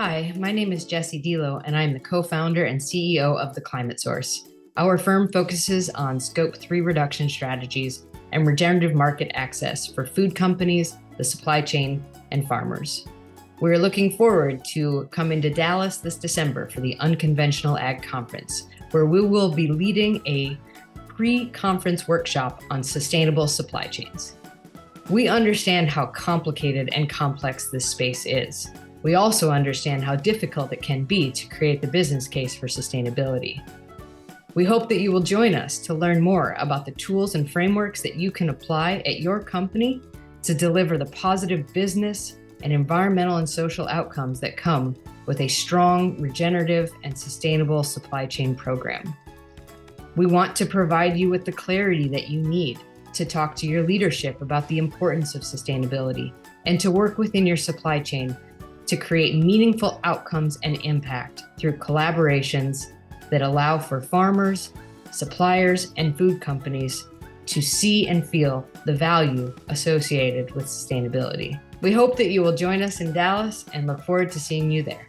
Hi, my name is Jessie Deelo, and I'm the co-founder and CEO of The Climate Source. Our firm focuses on Scope 3 reduction strategies and regenerative market access for food companies, the supply chain, and farmers. We're looking forward to coming to Dallas this December for the Unconventional Ag Conference, where we will be leading a pre-conference workshop on sustainable supply chains. We understand how complicated and complex this space is. We also understand how difficult it can be to create the business case for sustainability. We hope that you will join us to learn more about the tools and frameworks that you can apply at your company to deliver the positive business and environmental and social outcomes that come with a strong, regenerative, and sustainable supply chain program. We want to provide you with the clarity that you need to talk to your leadership about the importance of sustainability and to work within your supply chain to create meaningful outcomes and impact through collaborations that allow for farmers, suppliers, and food companies to see and feel the value associated with sustainability. We hope that you will join us in Dallas and look forward to seeing you there.